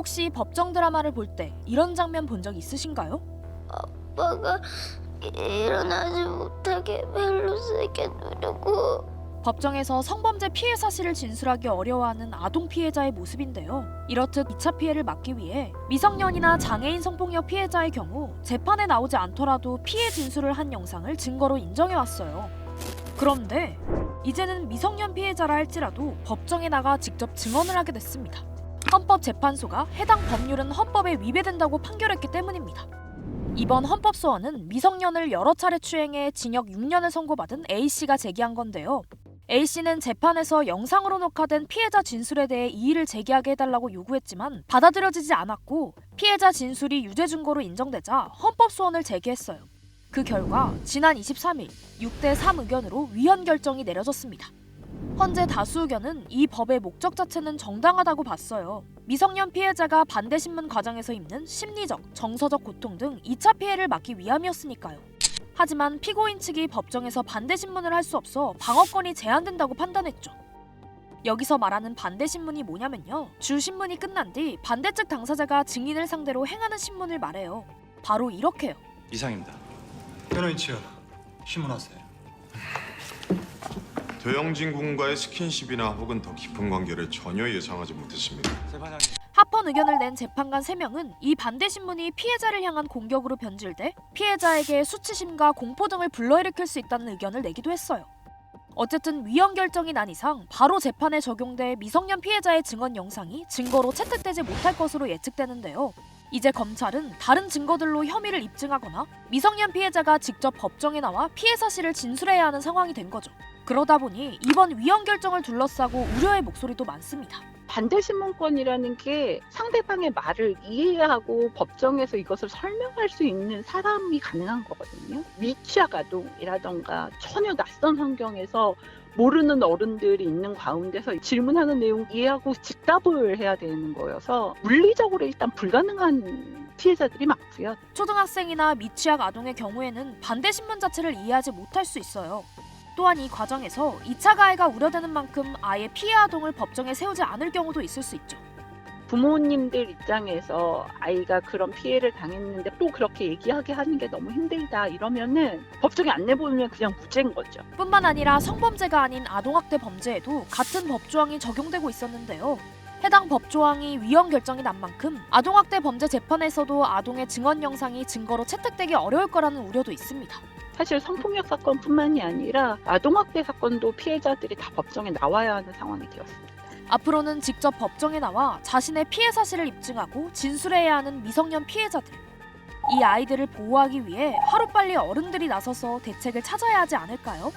혹시 법정 드라마를 볼 때 이런 장면 본 적 있으신가요? 아빠가 일어나지 못하게 벨로 세게 누르고. 법정에서 성범죄 피해 사실을 진술하기 어려워하는 아동 피해자의 모습인데요. 이렇듯 2차 피해를 막기 위해 미성년이나 장애인 성폭력 피해자의 경우 재판에 나오지 않더라도 피해 진술을 한 영상을 증거로 인정해왔어요. 그런데 이제는 미성년 피해자라 할지라도 법정에 나가 직접 증언을 하게 됐습니다. 헌법재판소가 해당 법률은 헌법에 위배된다고 판결했기 때문입니다. 이번 헌법소원은 미성년을 여러 차례 추행해 징역 6년을 선고받은 A씨가 제기한 건데요. A씨는 재판에서 영상으로 녹화된 피해자 진술에 대해 이의를 제기하게 해달라고 요구했지만 받아들여지지 않았고 피해자 진술이 유죄 증거로 인정되자 헌법소원을 제기했어요. 그 결과 지난 23일 6대3 의견으로 위헌 결정이 내려졌습니다. 현재 다수 의견은 이 법의 목적 자체는 정당하다고 봤어요. 미성년 피해자가 반대 신문 과정에서 입는 심리적, 정서적 고통 등 2차 피해를 막기 위함이었으니까요. 하지만 피고인 측이 법정에서 반대 신문을 할 수 없어 방어권이 제한된다고 판단했죠. 여기서 말하는 반대 신문이 뭐냐면요. 주 신문이 끝난 뒤 반대측 당사자가 증인을 상대로 행하는 신문을 말해요. 바로 이렇게요. 이상입니다. 변호인 측 신문하세요. 도영진 군과의 스킨십이나 혹은 더 깊은 관계를 전혀 예상하지 못했습니다. 재판장님. 합헌 의견을 낸 재판관 3명은 이 반대 신문이 피해자를 향한 공격으로 변질돼 피해자에게 수치심과 공포 등을 불러일으킬 수 있다는 의견을 내기도 했어요. 어쨌든 위헌 결정이 난 이상 바로 재판에 적용돼 미성년 피해자의 증언 영상이 증거로 채택되지 못할 것으로 예측되는데요. 이제 검찰은 다른 증거들로 혐의를 입증하거나 미성년 피해자가 직접 법정에 나와 피해 사실을 진술해야 하는 상황이 된 거죠. 그러다 보니 이번 위헌 결정을 둘러싸고 우려의 목소리도 많습니다. 반대 신문권이라는 게 상대방의 말을 이해하고 법정에서 이것을 설명할 수 있는 사람이 가능한 거거든요. 미취학 아동이라던가 전혀 낯선 환경에서 모르는 어른들이 있는 가운데서 질문하는 내용 이해하고 즉답을 해야 되는 거여서 물리적으로 일단 불가능한 피해자들이 많고요. 초등학생이나 미취학 아동의 경우에는 반대 신문 자체를 이해하지 못할 수 있어요. 또한 이 과정에서 2차 가해가 우려되는 만큼 아예 피해 아동을 법정에 세우지 않을 경우도 있을 수 있죠. 부모님들 입장에서 아이가 그런 피해를 당했는데 또 그렇게 얘기하게 하는 게 너무 힘들다 이러면은 법정에 안 내보면 그냥 무죄인 거죠. 뿐만 아니라 성범죄가 아닌 아동학대 범죄에도 같은 법조항이 적용되고 있었는데요. 해당 법조항이 위헌 결정이 난 만큼 아동학대 범죄 재판에서도 아동의 증언 영상이 증거로 채택되기 어려울 거라는 우려도 있습니다. 사실 성폭력 사건뿐만이 아니라 아동학대 사건도 피해자들이 다 법정에 나와야 하는 상황이 되었습니다. 앞으로는 직접 법정에 나와 자신의 피해 사실을 입증하고 진술해야 하는 미성년 피해자들. 이 아이들을 보호하기 위해 하루빨리 어른들이 나서서 대책을 찾아야 하지 않을까요?